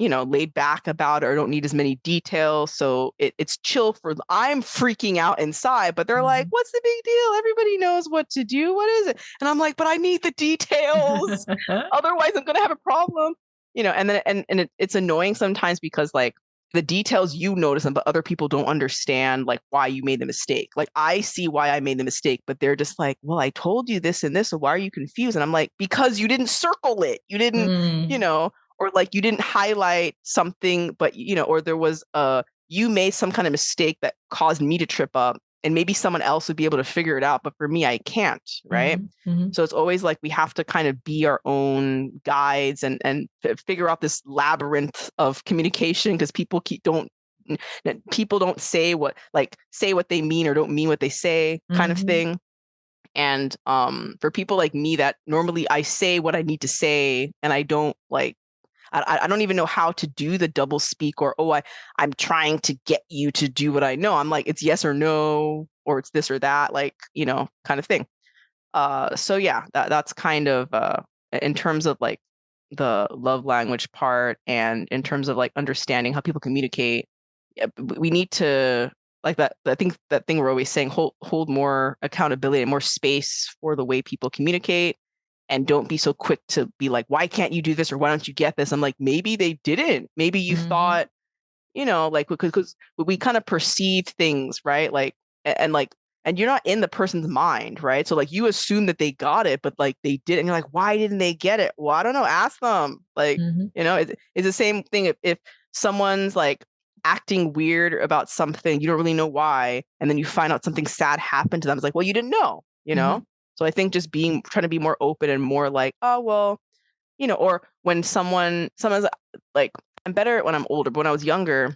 laid back about it, or don't need as many details. So it's chill I'm freaking out inside, but they're like, what's the big deal? Everybody knows what to do. What is it? And I'm like, but I need the details. Otherwise I'm going to have a problem. And then, it's annoying sometimes, because like, the details you notice them, but other people don't understand like why you made the mistake. Like, I see why I made the mistake, but they're just like, well, I told you this and this, so why are you confused? And I'm like, because you didn't circle it. You didn't, or like, you didn't highlight something, but or there was you made some kind of mistake that caused me to trip up, and maybe someone else would be able to figure it out, but for me, I can't, right? So it's always like, we have to kind of be our own guides, and figure out this labyrinth of communication, because people don't say what they mean, or don't mean what they say, kind of thing. And for people like me, that normally I say what I need to say, and I don't like, I don't even know how to do the double speak, or, oh, I'm trying to get you to do what I know. I'm like, it's yes or no, or it's this or that, like, kind of thing. So yeah, that's kind of in terms of like the love language part, and in terms of like understanding how people communicate. We need to, like, that. I think that thing we're always saying, hold more accountability and more space for the way people communicate, and don't be so quick to be like, why can't you do this, or why don't you get this? I'm like, maybe they didn't. Maybe you thought, like, because we kind of perceive things, right? Like, and like, and you're not in the person's mind, right? So like you assume that they got it, but like they didn't. And you're like, why didn't they get it? Well, I don't know. Ask them. Like, it's the same thing if someone's like acting weird about something, you don't really know why, and then you find out something sad happened to them. It's like, well, you didn't know, So I think just trying to be more open and more like, oh, well, or when someone's like, I'm better when I'm older, but when I was younger,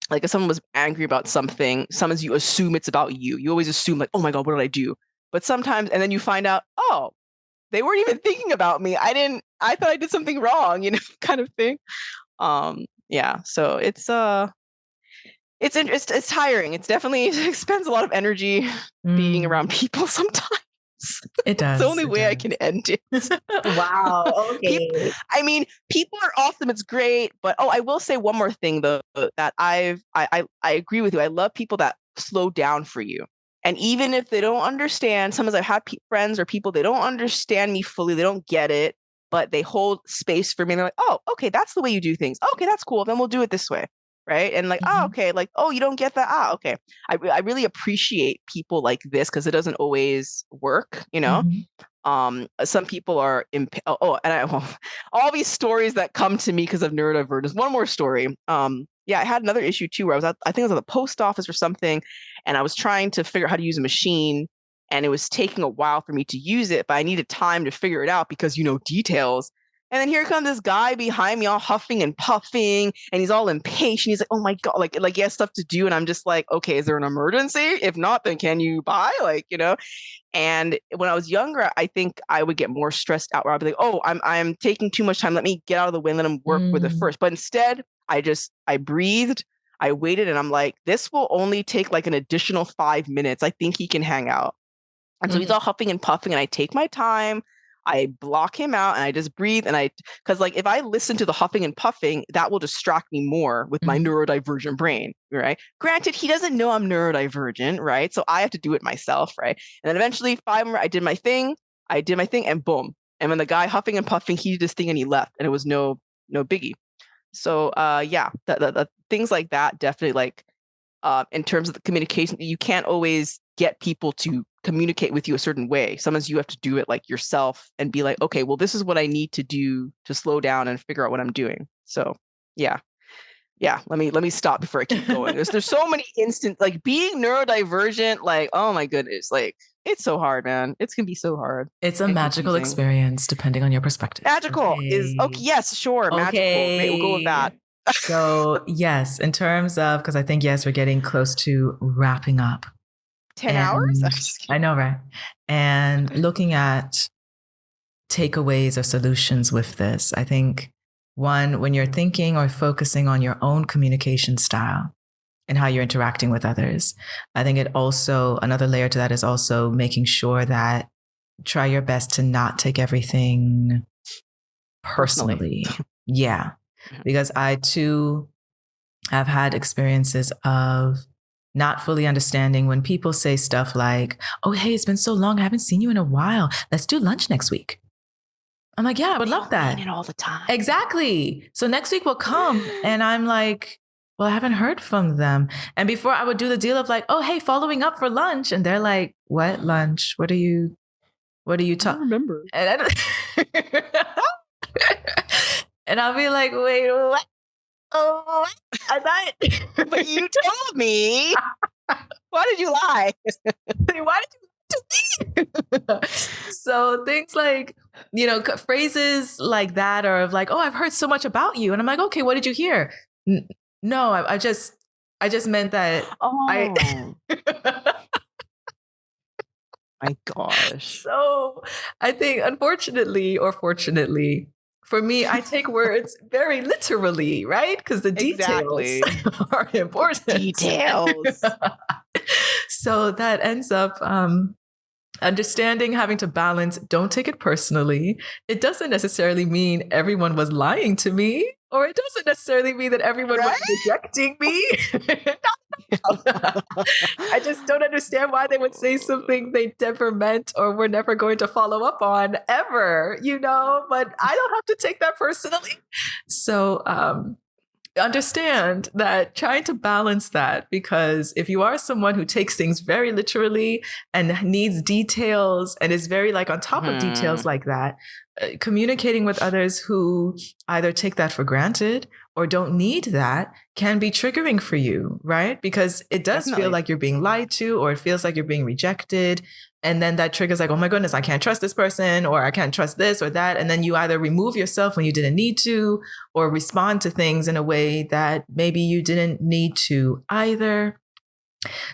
like if someone was angry about something, sometimes you assume it's about you. You always assume like, oh my God, what did I do? But sometimes, and then you find out, oh, they weren't even thinking about me. I thought I did something wrong, kind of thing. Yeah. So it's tiring. It's definitely, it expends a lot of energy being around people sometimes. It does. It's the only way I can end it. Wow. Okay. People are awesome. It's great. But I will say one more thing though, that I agree with you. I love people that slow down for you. And even if they don't understand, sometimes I've had friends or people, they don't understand me fully. They don't get it, but they hold space for me. And they're like, oh, okay, that's the way you do things. Okay, that's cool. Then we'll do it this way. Right. And like, oh, okay. Like, oh, you don't get that. Ah, okay. I really appreciate people like this because it doesn't always work, Some people are all these stories that come to me because of neurodivergence. One more story. I had another issue too where I think I was at the post office or something, and I was trying to figure out how to use a machine, and it was taking a while for me to use it, but I needed time to figure it out because details. And then here comes this guy behind me, all huffing and puffing, and he's all impatient. He's like, "Oh my God!" Like he has stuff to do, and I'm just like, "Okay, is there an emergency? If not, then can you buy?" And when I was younger, I think I would get more stressed out where I'd be like, oh, I'm taking too much time. Let me get out of the way and let him work with it first. But instead, I breathed, I waited, and I'm like, this will only take like an additional 5 minutes. I think he can hang out. And so he's all huffing and puffing, and I take my time. I block him out and I just breathe. And because like if I listen to the huffing and puffing, that will distract me more with my neurodivergent brain, right? Granted, he doesn't know I'm neurodivergent, right? So I have to do it myself, right? And then eventually, I did my thing, and boom. And when the guy huffing and puffing, he did his thing and he left, and it was no biggie. So the things like that definitely like in terms of the communication, you can't always get people to communicate with you a certain way. Sometimes you have to do it like yourself and be like, okay, well, this is what I need to do to slow down and figure out what I'm doing. So yeah. Let me stop before I keep going. There's so many instances, like being neurodivergent, like, oh my goodness, like it's so hard, man. It's gonna be so hard. It's a magical experience depending on your perspective. Magical is okay. Yes, sure. Okay. Magical. Great, we'll go with that. So yes, in terms of, because I think, yes, we're getting close to wrapping up. 10 hours? I know, right? And looking at takeaways or solutions with this, I think one, when you're thinking or focusing on your own communication style and how you're interacting with others, I think it also, another layer to that is also making sure that try your best to not take everything personally. Yeah. Because I too have had experiences of not fully understanding when people say stuff like, oh, hey, it's been so long. I haven't seen you in a while. Let's do lunch next week. I'm like, yeah, I would love that. It all the time. Exactly. So next week will come and I'm like, well, I haven't heard from them. And before I would do the deal of like, oh, hey, following up for lunch. And they're like, what lunch? What are you talking? I remember. And I'll be like, wait, what? Oh, I thought. But you told me. Why did you lie? Why did you lie to me? So things like, phrases like that, or of like, oh, I've heard so much about you. And I'm like, okay, what did you hear? No, I just meant that. Oh. My gosh. So I think, unfortunately or fortunately, for me, I take words very literally, right? Because the details are important. Details. So that ends up understanding, having to balance, don't take it personally. It doesn't necessarily mean everyone was lying to me, or it doesn't necessarily mean that everyone was rejecting me. I just don't understand why they would say something they never meant or were never going to follow up on ever, but I don't have to take that personally. So understand that trying to balance that, because if you are someone who takes things very literally and needs details and is very like on top of details like that, communicating with others who either take that for granted or don't need that can be triggering for you, right? Because it does feel like you're being lied to, or it feels like you're being rejected. And then that triggers like, oh my goodness, I can't trust this person, or I can't trust this or that. And then you either remove yourself when you didn't need to, or respond to things in a way that maybe you didn't need to either.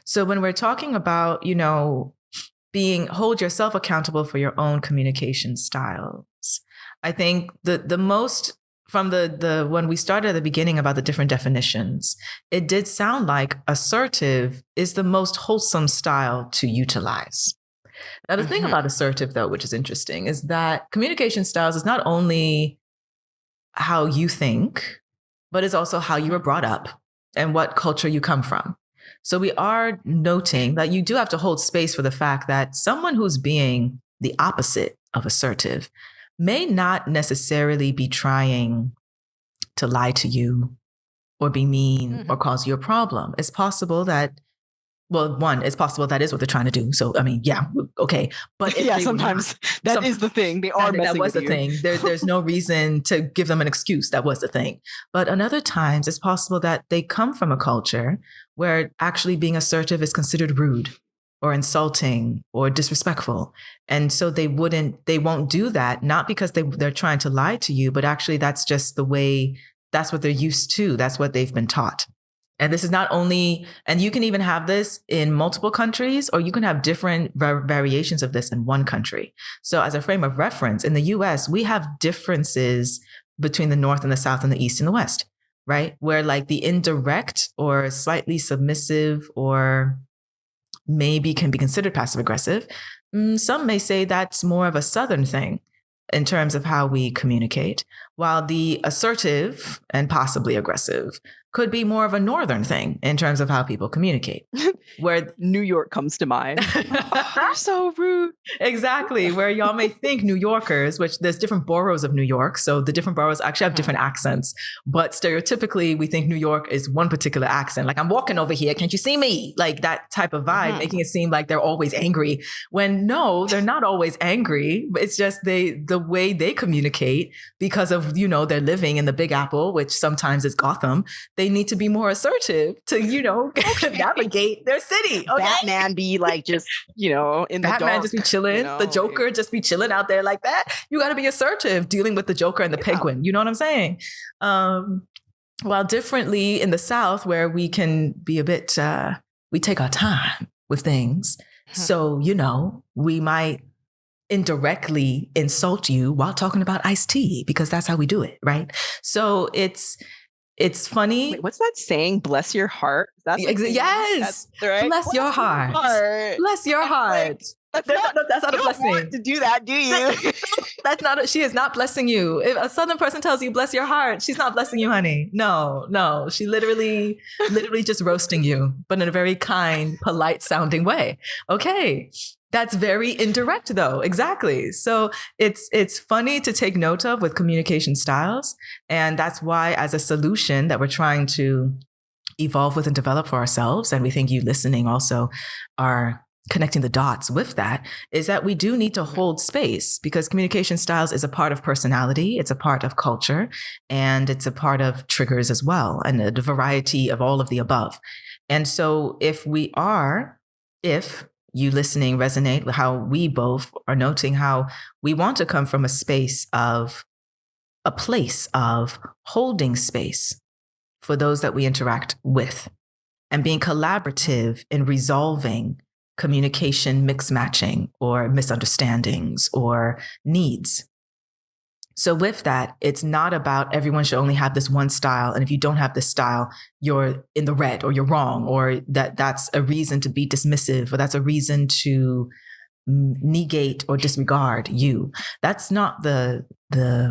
So when we're talking about, hold yourself accountable for your own communication styles, I think the most, from the when we started at the beginning about the different definitions, it did sound like assertive is the most wholesome style to utilize. Now, the thing about assertive, though, which is interesting, is that communication styles is not only how you think, but it's also how you were brought up and what culture you come from. So we are noting that you do have to hold space for the fact that someone who's being the opposite of assertive may not necessarily be trying to lie to you or be mean or cause you a problem. It's possible that, well, one, it's possible that is what they're trying to do. So, I mean, yeah, okay. But yeah, sometimes that is the thing. They are messing with you. That was the thing. There's no reason to give them an excuse. That was the thing. But another times, it's possible that they come from a culture where actually being assertive is considered rude or insulting or disrespectful. And so they won't do that, not because they're trying to lie to you, but actually that's just the way, that's what they're used to. That's what they've been taught. And this is not only, and you can even have this in multiple countries, or you can have different variations of this in one country. So as a frame of reference, in the US, we have differences between the North and the South and the East and the West, right? Where like the indirect or slightly submissive or maybe can be considered passive aggressive. Some may say that's more of a Southern thing in terms of how we communicate, while the assertive and possibly aggressive could be more of a Northern thing in terms of how people communicate. Where New York comes to mind. They're so rude. Exactly. Where y'all may think New Yorkers, which there's different boroughs of New York. So the different boroughs actually have different accents. But stereotypically, we think New York is one particular accent. Like, I'm walking over here. Can't you see me? Like that type of vibe, making it seem like they're always angry. When no, they're not always angry. It's just the way they communicate, because of, they're living in the Big Apple, which sometimes is Gotham. They need to be more assertive to, navigate their city. Okay? Batman be like just, in the dark. Batman just be chilling. The Joker just be chilling out there like that. You got to be assertive dealing with the Joker and the Penguin. You know what I'm saying? While differently in the South, where we can be a bit, we take our time with things. So, we might indirectly insult you while talking about iced tea, because that's how we do it, right? So it's funny. Wait, what's that saying? Bless your heart. That's yes. That's right. Bless your heart. Bless your heart. That's not a blessing. You don't want to do that, do you? That's not. She is not blessing you. If a Southern person tells you bless your heart, she's not blessing you, honey. No. She literally just roasting you, but in a very kind, polite sounding way. Okay. That's very indirect though. Exactly. So it's funny to take note of with communication styles. And that's why, as a solution that we're trying to evolve with and develop for ourselves, and we think you listening also are connecting the dots with that, is that we do need to hold space, because communication styles is a part of personality. It's a part of culture, and it's a part of triggers as well, and a variety of all of the above. And so if you listening resonate with how we both are noting how we want to come from a place of holding space for those that we interact with, and being collaborative in resolving communication mix-matching or misunderstandings or needs. So with that, it's not about everyone should only have this one style. And if you don't have this style, you're in the red or you're wrong, or that's a reason to be dismissive, or that's a reason to negate or disregard you. That's not the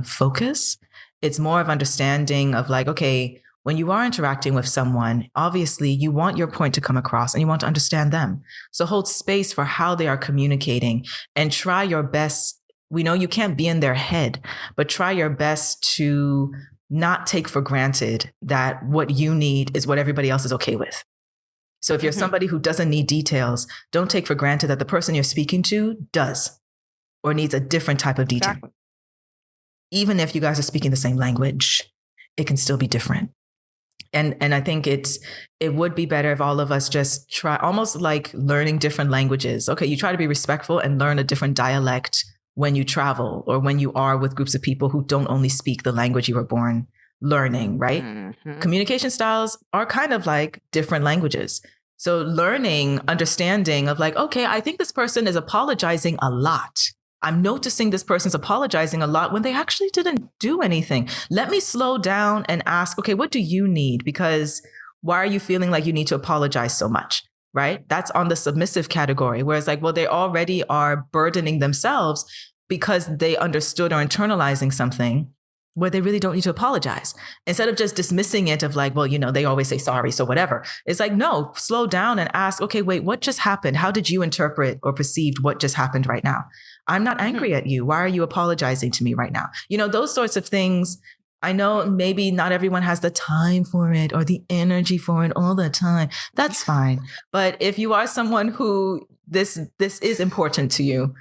focus. It's more of understanding of like, okay, when you are interacting with someone, obviously you want your point to come across and you want to understand them. So hold space for how they are communicating and try your best. We know you can't be in their head, but try your best to not take for granted that what you need is what everybody else is okay with. So if you're somebody who doesn't need details, don't take for granted that the person you're speaking to does or needs a different type of detail. Exactly. Even if you guys are speaking the same language, it can still be different. And I think it would be better if all of us just try, almost like learning different languages. Okay, you try to be respectful and learn a different dialect when you travel or when you are with groups of people who don't only speak the language you were born learning, right? Communication styles are kind of like different languages. So learning, understanding of like, okay, I think this person is apologizing a lot. I'm noticing this person's apologizing a lot when they actually didn't do anything. Let me slow down and ask, okay, what do you need? Because why are you feeling like you need to apologize so much? Right? That's on the submissive category, where it's like, well, they already are burdening themselves because they understood or internalizing something where they really don't need to apologize. Instead of just dismissing it of like, well, they always say sorry, so whatever. It's like, no, slow down and ask, okay, wait, what just happened? How did you interpret or perceive what just happened right now? I'm not angry at you. Why are you apologizing to me right now? Those sorts of things. I know maybe not everyone has the time for it or the energy for it all the time. That's fine. But if you are someone who this is important to you,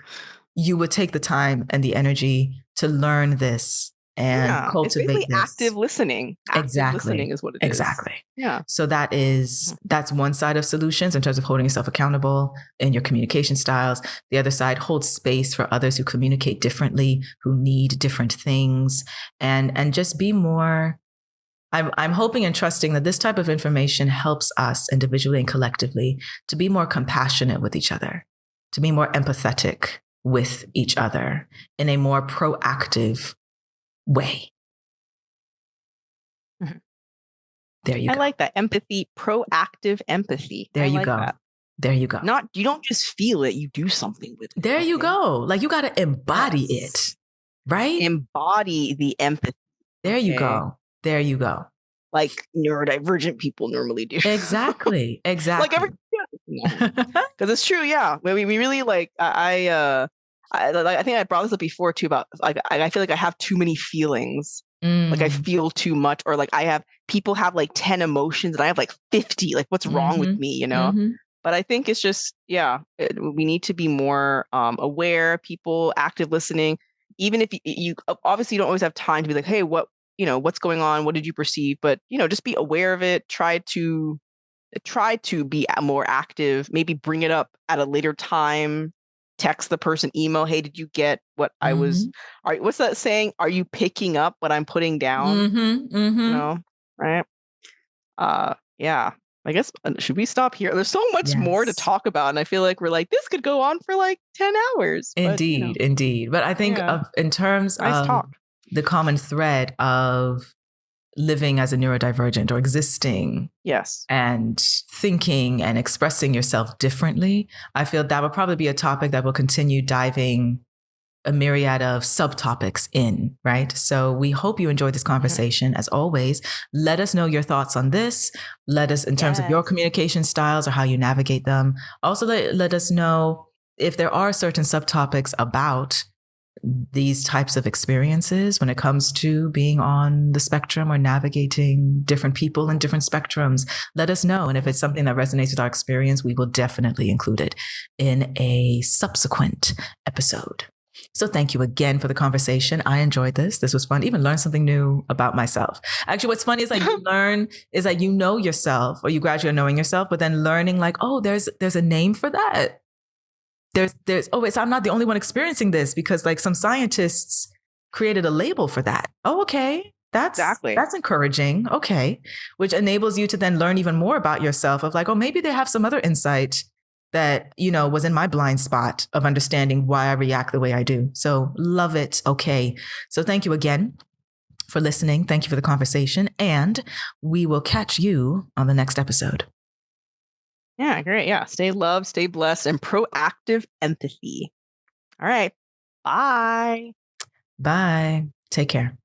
you would take the time and the energy to learn this and cultivate it's basically this. active listening. Active listening is what it is. Exactly. Yeah. So that's one side of solutions in terms of holding yourself accountable in your communication styles. The other side, hold space for others who communicate differently, who need different things, and just be more. I'm hoping and trusting that this type of information helps us individually and collectively to be more compassionate with each other, to be more empathetic with each other in a more proactive way. There you go. I like that. Empathy, proactive empathy. There you like go. That. There you go. You don't just feel it, you do something with it. There you go. Like you got to embody it, right? Embody the empathy. There you go. There you go. Like neurodivergent people normally do. Exactly. Like because it's true. Yeah. We really like, I think I brought this up before too about like, I feel like I have too many feelings. Like I feel too much, or like people have like 10 emotions and I have like 50. Like what's wrong with me, But I think it's just, we need to be more aware, people, active listening. Even if you obviously don't always have time to be like, hey, what's going on? What did you perceive? But, just be aware of it. Try to be more active, maybe bring it up at a later time. Text the person, email, hey, did you get what I was, what's that saying? Are you picking up what I'm putting down? Right? Yeah. I guess, should we stop here? There's so much more to talk about. And I feel like we're like, this could go on for like 10 hours. Indeed, but, indeed. But I think in terms of the common thread of living as a neurodivergent or existing and thinking and expressing yourself differently, I feel that would probably be a topic that will continue diving a myriad of subtopics in, right? So we hope you enjoyed this conversation. As always, let us know your thoughts on this. Let us, in terms of your communication styles or how you navigate them. Also, let us know if there are certain subtopics about these types of experiences when it comes to being on the spectrum or navigating different people in different spectrums. Let us know. And if it's something that resonates with our experience, we will definitely include it in a subsequent episode. So thank you again for the conversation. I enjoyed this. This was fun. Even learn something new about myself. Actually, what's funny is like you learn is like you know yourself, or you graduate knowing yourself, but then learning like, oh, there's a name for that. I'm not the only one experiencing this, because like some scientists created a label for that. Oh, okay. That's encouraging. Okay. Which enables you to then learn even more about yourself of like, oh, maybe they have some other insight that, was in my blind spot of understanding why I react the way I do. So love it. Okay. So thank you again for listening. Thank you for the conversation. And we will catch you on the next episode. Yeah, great. Yeah. Stay loved, stay blessed, and proactive empathy. All right. Bye. Bye. Take care.